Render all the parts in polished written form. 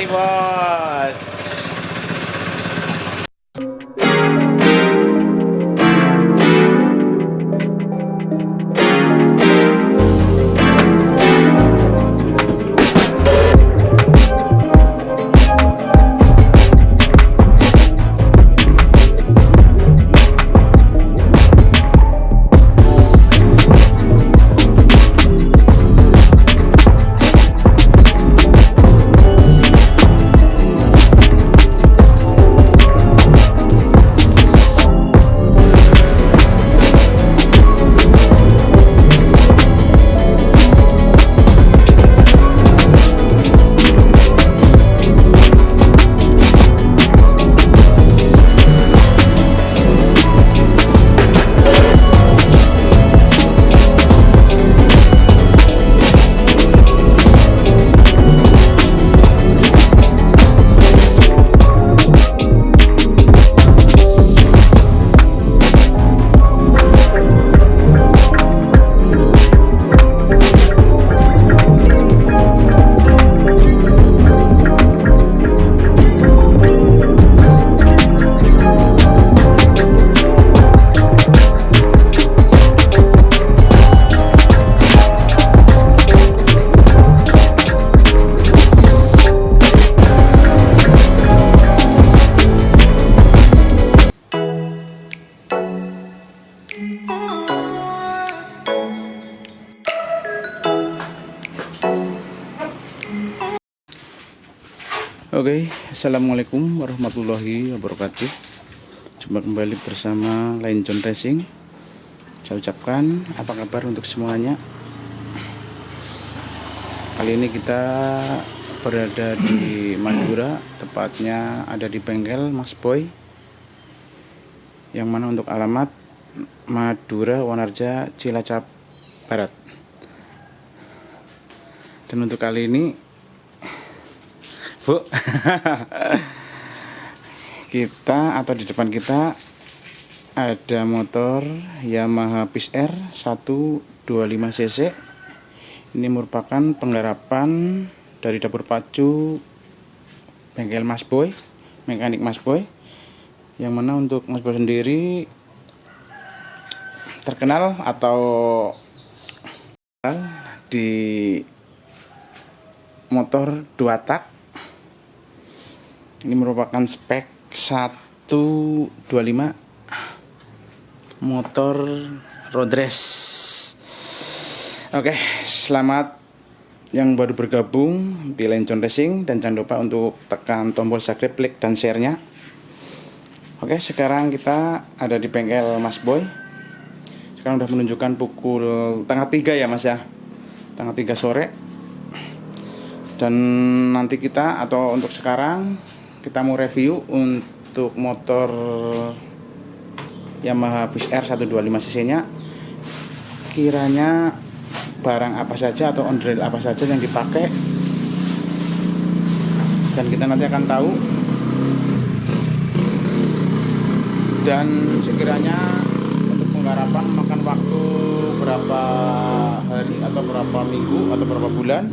bos. Oke, assalamualaikum warahmatullahi wabarakatuh. Jumpa kembali bersama Line John Racing. Saya ucapkan apa kabar untuk semuanya. Kali ini kita berada di Madura, tepatnya ada di bengkel Mas Boy, yang mana untuk alamat Madura, Wanarja, Cilacap Barat. Dan untuk kali ini Bu, kita atau di depan kita ada motor Yamaha Peace R 125cc. Ini merupakan penggarapan dari dapur pacu bengkel Mas Boy, mekanik Mas Boy, yang mana untuk Mas Boy sendiri terkenal atau di motor 2 tak. Ini merupakan spek 125 motor road race. Oke, selamat yang baru bergabung di Line John Racing, dan jangan lupa untuk tekan tombol subscribe, like, dan share-nya. Oke, sekarang kita ada di bengkel Mas Boy. Sekarang udah menunjukkan pukul tengah 3 ya Mas ya, tengah 3 sore. Dan nanti kita, atau untuk sekarang, kita mau review untuk motor Yamaha Peace R 125cc nya. Kiranya barang apa saja atau on-rail apa saja yang dipakai, dan kita nanti akan tahu. Dan sekiranya untuk penggarapan makan waktu berapa hari atau berapa minggu atau berapa bulan,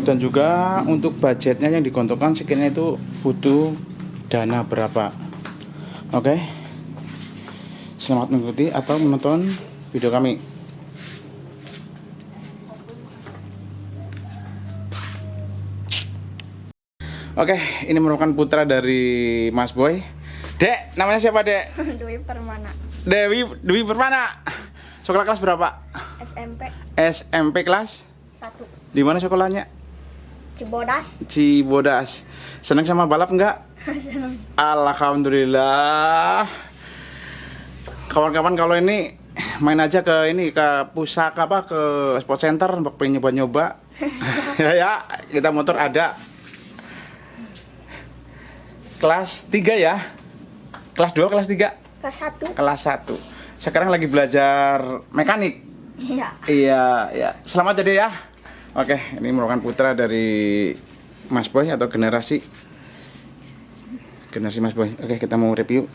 dan juga untuk budgetnya yang digontongkan sekiranya itu butuh dana berapa. Oke, selamat mengikuti atau menonton video kami. Oke, ini merupakan putra dari Mas Boy. Dek, namanya siapa Dek? Dewi Permana. Dewi Permana. Sekolah kelas berapa? SMP SMP kelas 1 di mana sekolahnya? Cibodas. Senang sama balap enggak? Senang. Alhamdulillah. Kawan-kawan kalau ini main aja ke pusaka ke sport center pengen nyoba-nyoba. ya, kita motor ada. Kelas 3 ya? Kelas 2, kelas 3? Kelas 1. Kelas 1. Sekarang lagi belajar mekanik. Iya. Iya. Selamat jadi ya. Oke, ini merupakan putra dari Mas Boy atau generasi Mas Boy. Oke, kita mau review.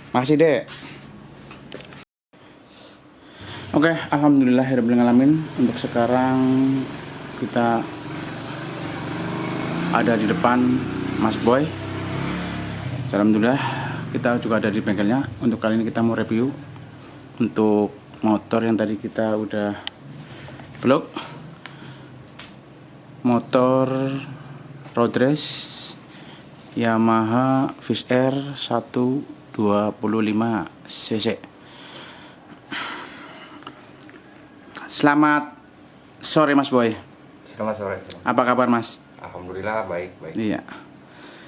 Makasih Dek. Oke, alhamdulillahirabbil alamin. Untuk sekarang kita ada di depan Mas Boy. Alhamdulillah kita juga ada di bengkelnya. Untuk kali ini kita mau review untuk motor yang tadi kita udah vlog. Motor road race Yamaha Fish Air 125 cc. Selamat sore Mas Boy. Selamat sore. Apa kabar Mas? Alhamdulillah baik. Iya.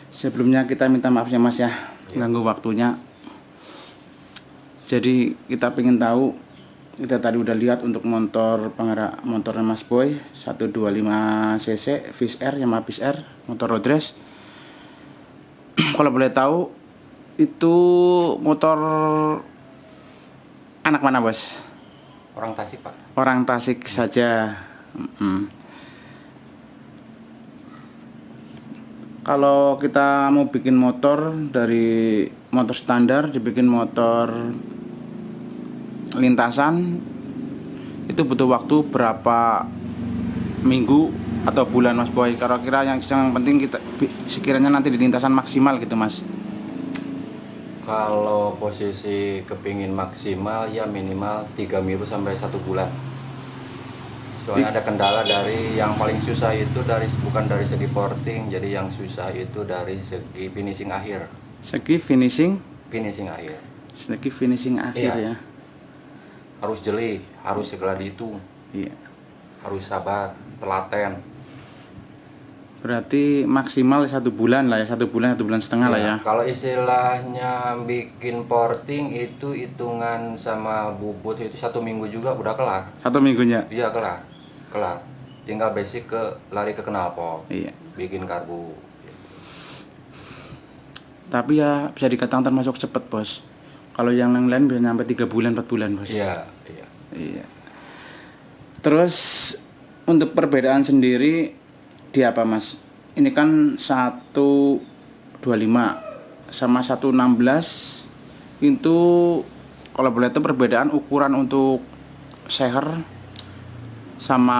Sebelumnya kita minta maaf ya Mas ya, ganggu waktunya. Jadi kita pengen tahu, kita tadi udah lihat untuk motor penggerak motornya Mas Boy 125 cc Fish Air, Yamaha Fish Air, motor road race. Kalau boleh tahu itu motor anak mana Bos? Orang Tasik Pak. Orang Tasik saja. Kalau kita mau bikin motor dari motor standar dibikin motor lintasan, itu butuh waktu berapa minggu atau bulan Mas Boy? Kira-kira yang penting kita sekiranya nanti di lintasan maksimal gitu Mas. Kalau posisi kepingin maksimal ya minimal 3 minggu sampai 1 bulan. Soalnya ada kendala dari yang paling susah itu bukan dari segi porting, jadi yang susah itu dari segi finishing akhir. Segi finishing akhir. Segi finishing akhir Iya. ya. Harus jeli, harus segera dihitung. Iya. Harus sabar, telaten. Berarti maksimal 1 bulan lah ya, 1 bulan setengah lah ya. Kalau istilahnya bikin porting itu hitungan sama bubut itu 1 minggu juga udah kelar. 1 minggunya. Iya kelar. Tinggal basic lari ke knalpot. Iya. Bikin karbu. Tapi ya bisa dikatakan termasuk cepet Bos. Kalau yang lain bisa sampai 3 bulan 4 bulan Bos. Iya. Terus untuk perbedaan sendiri di apa Mas? Ini kan 125 sama 116 itu kalau boleh tahu perbedaan ukuran untuk seher sama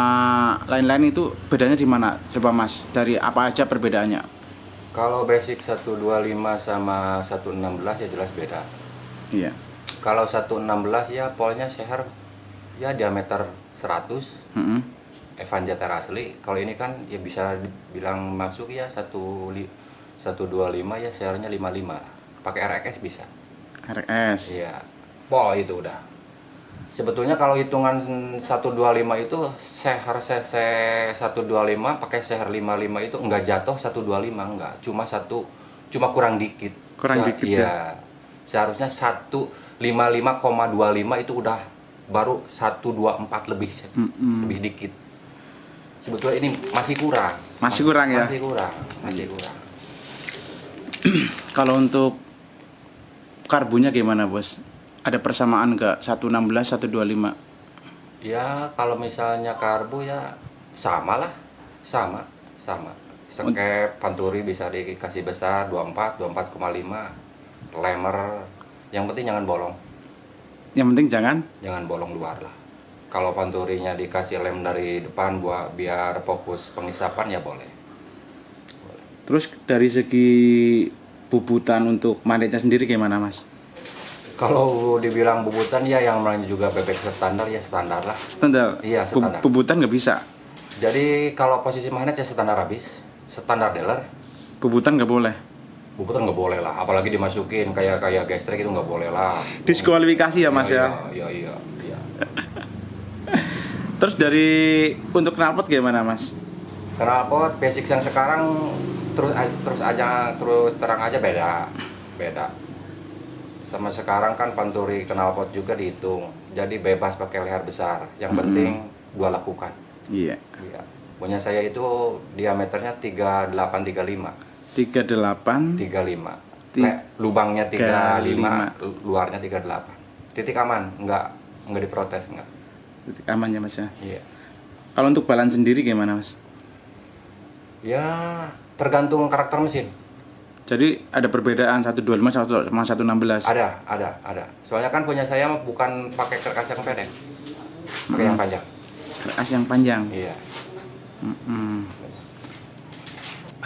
lain-lain itu bedanya di mana? Coba Mas, dari apa aja perbedaannya? Kalau basic 125 sama 116 ya jelas beda. Iya. Kalau 116 ya polnya seher ya diameter 100. Evanjater asli. Kalau ini kan ya bisa dibilang masuk ya 125 ya sehernya 55. Pakai RX bisa. RS. Iya. Pol itu udah. Sebetulnya kalau hitungan 125 itu seher cc 125 pakai seher 55 itu enggak jatuh 125 enggak, cuma kurang dikit. Dikit ya. Seharusnya 155,25 itu udah baru 124 lebih dikit. Sebetulnya ini masih kurang. Masih kurang ya? Masih kurang. Kalau untuk karbunya gimana Bos? Ada persamaan nggak 116 125? Ya kalau misalnya karbu ya sama. Sekep panturi bisa dikasih besar 24, 24,5. Lemer, yang penting jangan bolong. Yang penting jangan Bolong luar lah. Kalau panturinya dikasih lem dari depan biar fokus pengisapan ya boleh. Terus dari segi bubutan untuk magnetnya sendiri gimana Mas? Kalau dibilang bubutan ya yang lain juga bebek standar ya standar lah. Standar? Iya standar. Bubutan nggak bisa? Jadi kalau posisi magnet ya standar habis. Standar dealer. Bubutan nggak boleh? Bubutan nggak boleh lah. Apalagi dimasukin kayak gestrek itu nggak boleh lah. Diskualifikasi ya Mas ya? Iya. Terus dari untuk knalpot gimana Mas? Knalpot basic yang sekarang terus terang aja beda. Sama sekarang kan panturi knalpot juga dihitung. Jadi bebas pakai leher besar. Yang penting gua lakukan. Iya. Punya saya itu diameternya 3835. 38 lubangnya 35, luarnya 38. Titik aman, enggak diprotes enggak. Titik aman ya Mas ya. Iya. Kalau untuk balan sendiri gimana Mas? Ya, tergantung karakter mesin. Jadi ada perbedaan 125 sama 116. Ada. Soalnya kan punya saya bukan pakai kerkas yang pendek. Pakai yang panjang. Kerkas yang panjang. Iya.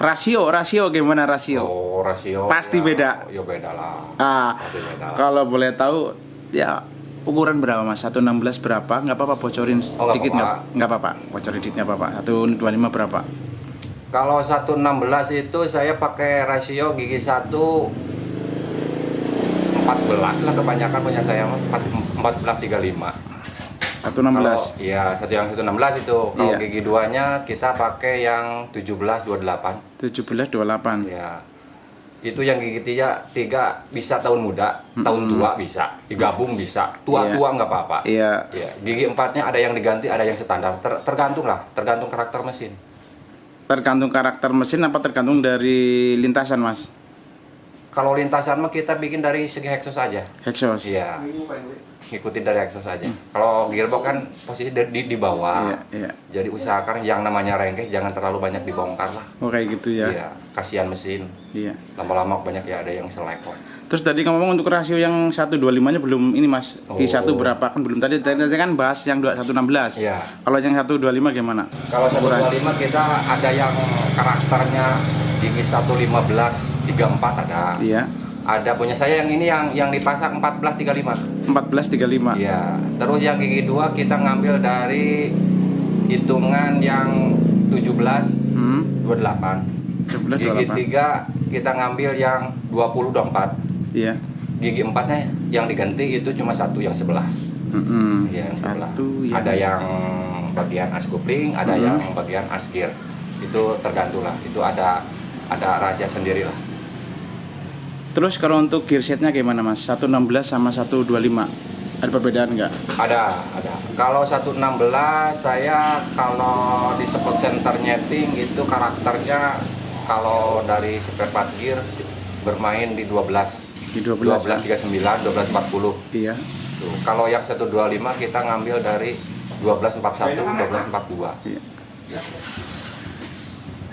Rasio gimana rasio? Oh, rasio. Pasti ya, beda. Ya beda lah. Ah, Pasti beda lah. kalau boleh tahu ya ukuran berapa mas? 116 berapa? Nggak apa-apa bocorin Oh, nggak dikit apa-apa. nggak apa-apa. Bocorin dikit nggak apa-apa. 125 berapa? Kalau 116 itu saya pakai rasio gigi 1 14 lah, kebanyakan punya saya 1435. 116. Iya, yang 116 itu. Kalau Iya. gigi 2-nya kita pakai yang 1728. 1728. Ya. Itu yang gigi 3 bisa tahun muda, tahun tua bisa, digabung bisa, tua-tua nggak apa-apa. Iya. Ya, gigi 4-nya ada yang diganti, ada yang standar. Tergantung lah, tergantung karakter mesin. Tergantung karakter mesin apa tergantung dari lintasan mas? Kalau lintasan mah kita bikin dari segi Hexos aja. Hexos. Iya. Ngikutin dari Hexos aja. Kalau gearbox kan posisi di bawah. Iya, iya. Jadi usahakan yang namanya rengkeh jangan terlalu banyak dibongkar lah. Oh kayak gitu ya. Iya, kasihan mesin. Iya. Lama-lama banyak ya ada yang selekor. Terus tadi kamu ngomong untuk rasio yang 125-nya belum ini mas. G1 Oh. berapa kan belum tadi kan bahas yang 116. Iya. Kalau yang 125 gimana? Kalau 125 kita ada yang karakternya gigi 115 34 ada. Iya. Ada punya saya yang ini yang dipasang 1435. 1435. Iya. Terus yang gigi 2 kita ngambil dari hitungan yang 17 28. 17 Gigi 28. 3 kita ngambil yang 20 24. Iya. Gigi 4-nya yang diganti itu cuma satu yang sebelah. Iya, yang sebelah. Satu yang Ada yang bagian as coupling, ada yang bagian as gear. Itu tergantung lah. Itu ada rahasia sendiri lah. Terus kalau untuk gear setnya gimana mas? 116 sama 125 ada perbedaan nggak? Ada. Kalau 116 saya kalau di spot center nyeting itu karakternya kalau dari spare part gear bermain di 12. Di 12. 1239, 1240. Iya. Tuh. Kalau yang 125 kita ngambil dari 1241, 1242. Iya.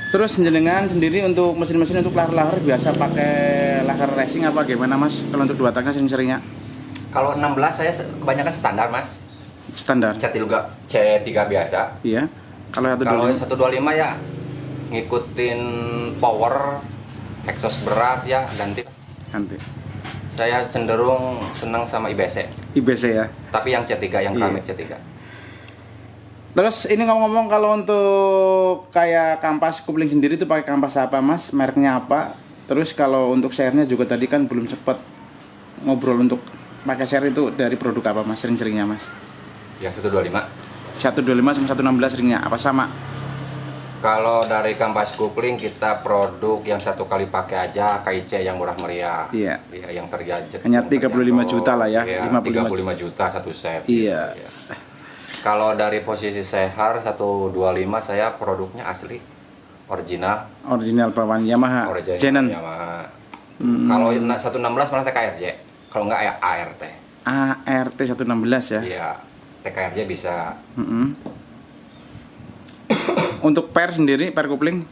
Terus jenengan sendiri untuk mesin-mesin untuk lahar-lahar biasa pakai lahar racing apa gimana mas? Kalau untuk dua taknya sering-seringnya Kalau 16 saya kebanyakan standar mas. standar. C3 biasa. Iya. Kalau Kalau 125 125 ya ngikutin power, exhaust berat ya ganti. nanti. Saya cenderung senang sama IBC. IBC ya. Tapi yang C3, yang Iya. keramik C3. Terus ini ngomong-ngomong kalau untuk kayak kampas kopling sendiri itu pakai kampas apa mas? Mereknya apa? Terus kalau untuk share-nya juga tadi kan belum sempat ngobrol untuk pakai share itu dari produk apa mas? Ring-ringnya mas? Yang 125. 125 sama 116 ringnya apa sama? Kalau dari kampas kopling kita produk yang satu kali pakai aja KIC yang murah meriah. Iya. Iya, yang tergadget. Hanya 35 juta lah ya, Iya, 55 35 juta satu set. Iya. Iya. Kalau dari posisi sehar 125 saya produknya asli original. Original bawaan Yamaha. Original Canon. Yamaha. Kalau 116 malah TKRJ. Kalau enggak ya ART. ART 116 ya. Iya. TKRJ bisa. Untuk per sendiri, per kopling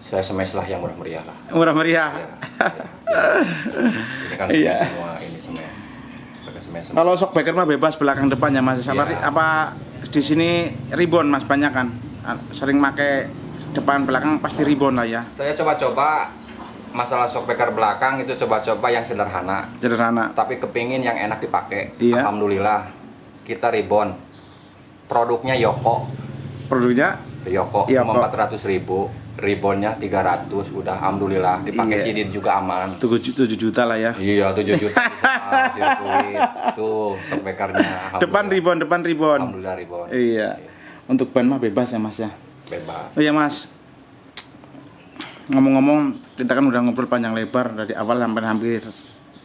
Saya smash lah yang murah meriah lah. murah meriah. Iya. Ini kan Iya. semua ini smash. Pakai smash. Kalau shockbreaker mah bebas belakang depannya mas. Apa, Iya. apa di sini ribbon mas banyak kan? Sering make depan belakang pasti ribbon lah ya. Saya coba-coba masalah shockbreaker belakang itu coba-coba yang sederhana. Sederhana. Tapi kepingin yang enak dipakai. Iya. Alhamdulillah kita ribbon. Produknya Yoko. Produknya Yoko Yoko. cuma 400.000, ribbonnya 300, udah alhamdulillah dipakai Iya. sidin juga aman. 7 juta lah ya. Iya 7 juta bisa sirkuit. Tuh shockbreakernya. Depan ribbon. Alhamdulillah ribbon. Iya. Untuk ban mah bebas ya mas ya. Bebas. Oh iya mas. Ngomong-ngomong kita kan udah ngobrol panjang lebar dari awal sampai hampir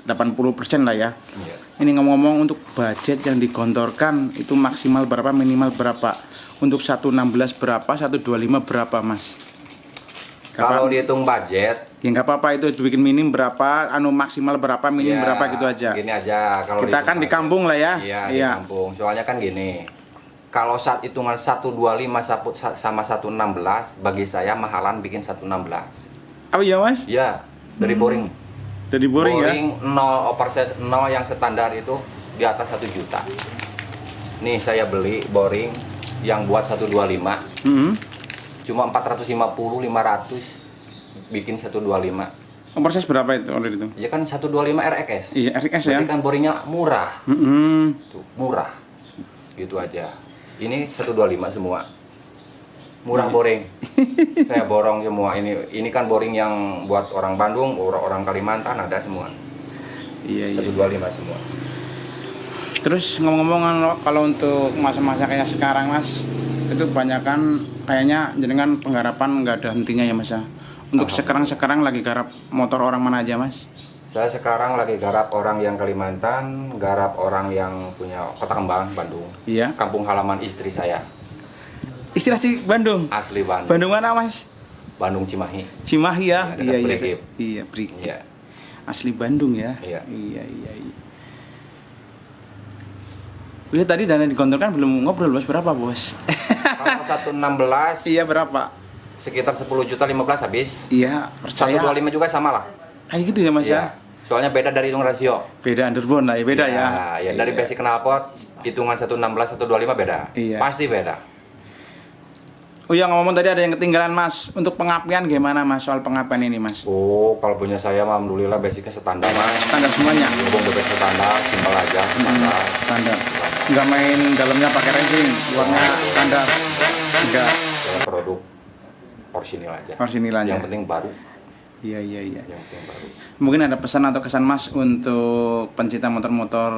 80% lah ya. Iya. Ini ngomong-ngomong untuk budget yang digontorkan itu maksimal berapa, minimal berapa? Untuk 116 berapa, 125 berapa mas? Kalau dihitung budget, Ya nggak apa-apa itu dibikin minim berapa, maksimal berapa, minim ya, berapa gitu aja. Gini aja kalau Kita dihitung kan di budget. kampung lah ya. Iya, di kampung. Soalnya kan gini. Kalau saat hitungan 125 sama 116 bagi saya mahalan bikin 116. Oh iya mas? Iya, dari boring. Dari boring ya? 0 oversize 0 yang standar itu di atas 1 juta. Nih saya beli boring yang buat 125. cuma 450 500 bikin 125. Proses berapa itu order itu? Ya kan 125 RX. Iya, RX ya. Berarti kan boringnya murah. Tuh, murah. Gitu aja. Ini 125 semua. Murah boring. Saya borong semua ini. Ini kan boring yang buat orang Bandung, orang Kalimantan ada semua. Iya, iya. 125 semua. Terus ngomong-ngomong kalau untuk masa-masa kayak sekarang Mas, itu kebanyakan kayaknya jenengan penggarapan nggak ada hentinya ya Mas ya. Untuk sekarang lagi garap motor orang mana aja Mas? Saya sekarang lagi garap orang yang Kalimantan, garap orang yang punya Kota Kembang, Bandung. Iya. Kampung halaman istri saya. Istri asli Bandung. Asli Bandung. Bandung mana Mas? Bandung Cimahi. Cimahi ya. Dekat Iya iya. Brigip. Iya, Brigip. Iya. Asli Bandung ya. Iya. Iya iya. Iya. Udah tadi dana dikontorkan belum ngobrol Bos, berapa Bos? Kalau 116 Iya berapa? sekitar 10 juta 15 habis. Iya, percaya. 125 juga sama lah. Kayak gitu ya Mas Iya. ya. Soalnya beda dari hitung rasio. Beda underbone lah ya, beda ya. Ya, dari basic knalpot hitungan 116 125 beda. Iya. Pasti beda. Oh ya, ngomong tadi ada yang ketinggalan Mas. Untuk pengapian gimana Mas soal pengapian ini Mas? Oh, kalau punya saya mah alhamdulillah basicnya standar Mas. Standar semuanya. Hubung bebek standar, simpel aja, standar. Standar. Enggak main dalamnya pakai racing, luarnya standar. Enggak. Saya produk orsinil aja. Orsinil aja. Yang penting baru. Iya iya iya. Yang penting baru. Mungkin ada pesan atau kesan Mas untuk pencinta motor-motor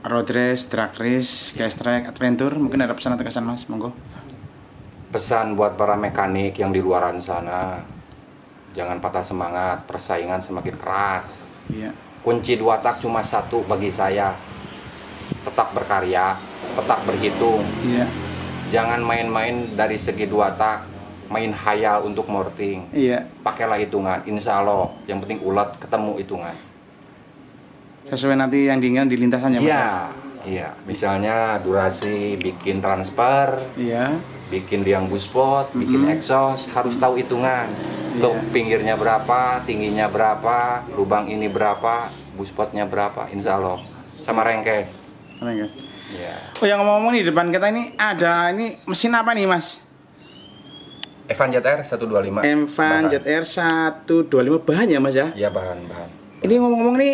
road race, drag race, gas track, adventure. Mungkin ada pesan atau kesan Mas, monggo. Pesan buat para mekanik yang di luaran sana, jangan patah semangat, persaingan semakin keras. Iya. Kunci dua tak cuma satu bagi saya, tetap berkarya, tetap berhitung. Iya. Jangan main-main dari segi dua tak, main hayal untuk morting. Iya. Pakailah hitungan, insya Allah. Yang penting ulat ketemu hitungan. Sesuai nanti yang diinginkan di lintasannya Mas. Iya, iya. Misalnya durasi bikin transfer, Iya. bikin liang buspot, bikin exhaust, harus tahu hitungan. Untuk pinggirnya berapa, tingginya berapa, lubang ini berapa, buspotnya berapa, insya Allah. Sama rengkes. Keren, guys. Ya. Oh yang ngomong-ngomong di depan kita ini ada ini mesin apa nih Mas? Evan ZR 125. Evan Bahan. ZR 125 bahan ya Mas ya? Ya bahan. Ini ngomong-ngomong nih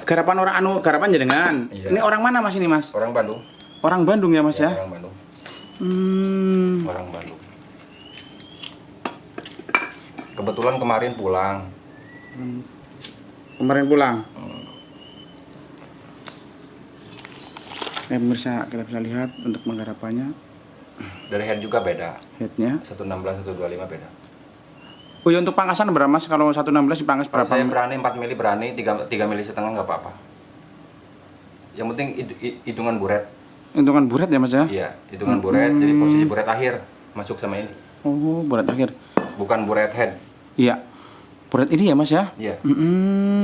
garapan garapan jenengan. Iya. Ini orang mana Mas ini Mas? Orang Bandung. Orang Bandung ya Mas ya? Orang Bandung. Orang Bandung. Kebetulan kemarin pulang. Kemarin pulang. Pemirsa kita bisa lihat untuk penggarapannya. Dari head juga beda. Headnya. 116 125 beda. Oh ya untuk pangkasan berapa Mas? Kalau 116 dipangkas Kalau berapa? saya berani 4 mili berani, 3 mili setengah nggak apa-apa. Yang penting hitungan buret. Hitungan buret ya Mas ya? Iya, hitungan buret. Jadi posisi buret akhir masuk sama ini. Oh, buret akhir. Bukan buret head. Iya. Buret ini ya Mas ya? Iya.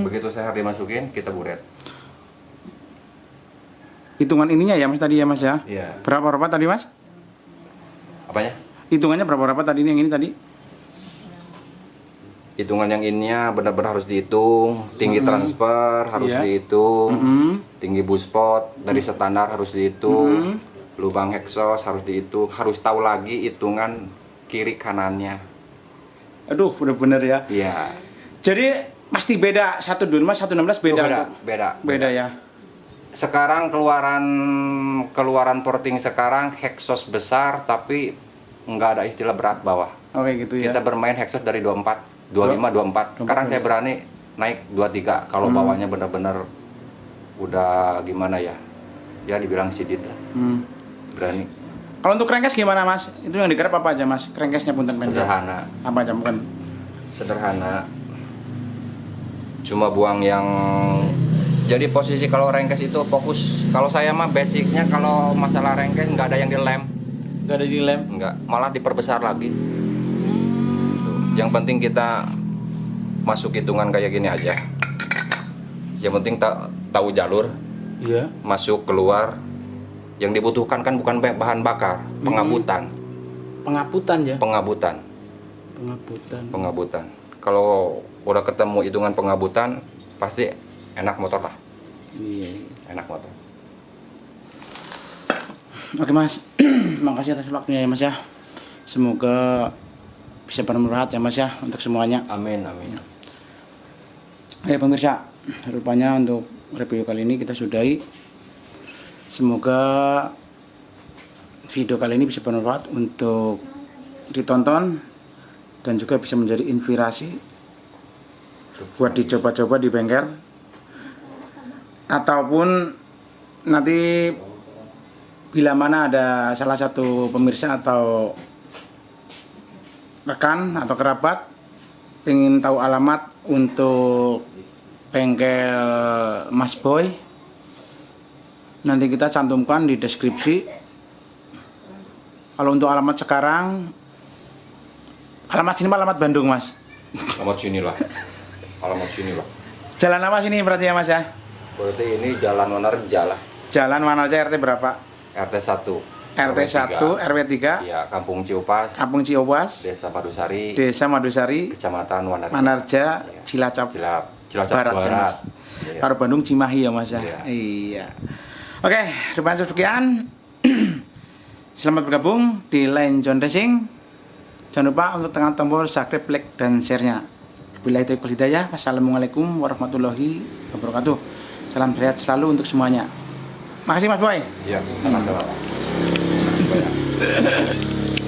Begitu saya dimasukin, kita buret. Hitungan ininya ya Mas tadi ya Mas ya? Iya. Berapa tadi Mas? Apanya? Hitungannya berapa tadi ini yang ini tadi? Hitungan yang ininya benar-benar harus dihitung. Tinggi transfer harus Iya. dihitung. Tinggi buspot dari standar harus dihitung. Lubang exhaust harus dihitung. Harus tahu lagi hitungan kiri kanannya. Aduh, udah bener ya. Iya. Jadi pasti beda 125 116 beda. Beda Ya. Sekarang keluaran porting sekarang exhaust besar tapi nggak ada istilah berat bawah. Oke gitu ya. Kita bermain exhaust dari 24, 25, 24. Sekarang saya berani naik 23 kalau bawahnya benar-benar udah gimana ya? Ya dibilang sidit lah. Berani. Kalau untuk crankcase gimana Mas? Itu yang digarap apa aja Mas? Crankcase-nya punten pendek. Sederhana. Apa aja bukan? Sederhana. Cuma buang yang jadi posisi kalau rengkes itu fokus. Kalau saya mah basicnya kalau masalah rengkes nggak ada yang dilem. Gak ada di lem. Nggak, malah diperbesar lagi. Tuh. Yang penting kita masuk hitungan kayak gini aja. Yang penting tahu jalur, Iya. masuk keluar. Yang dibutuhkan kan bukan bahan bakar, pengabutan. Pengaputan ya. Pengabutan. Pengabutan. Kalau udah ketemu hitungan pengabutan, pasti enak motor lah. Iya. Enak motor. Oke Mas, makasih atas waktunya ya Mas ya. Semoga bisa bermanfaat ya Mas ya untuk semuanya. Amin, amin. Oke pemirsa, rupanya untuk review kali ini kita sudahi. Semoga video kali ini bisa bermanfaat untuk ditonton dan juga bisa menjadi inspirasi buat dicoba-coba di bengkel, ataupun nanti bila mana ada salah satu pemirsa atau rekan atau kerabat ingin tahu alamat untuk bengkel Mas Boy, nanti kita cantumkan di deskripsi. Kalau untuk alamat sekarang, alamat sini alamat Bandung Mas. Alamat sini lah. Alamat sini lah. Jalan apa sini berarti ya Mas ya? Berarti ini Jalan Wanarja lah. Jalan mana aja, RT berapa? RT 1. RT 1 RW 3. Ya, Kampung Ciupas. Kampung Ciowas, Desa Madusari. Desa Madusari, Kecamatan Wanarja. Manarja, Iya. Cilacap Cilacap Barat, Barat. ya, Mas. Iya. Karo Bandung Cimahi ya Mas ya. Iya. Iya. Oke, depan sekian. Selamat bergabung di Line John Racing. Jangan lupa untuk tekan tombol subscribe, like, dan share-nya. Billahi taufiq wal hidayah. Wassalamualaikum warahmatullahi wabarakatuh. Salam sehat selalu untuk semuanya. Makasih Mas Boy. Iya, sama-sama.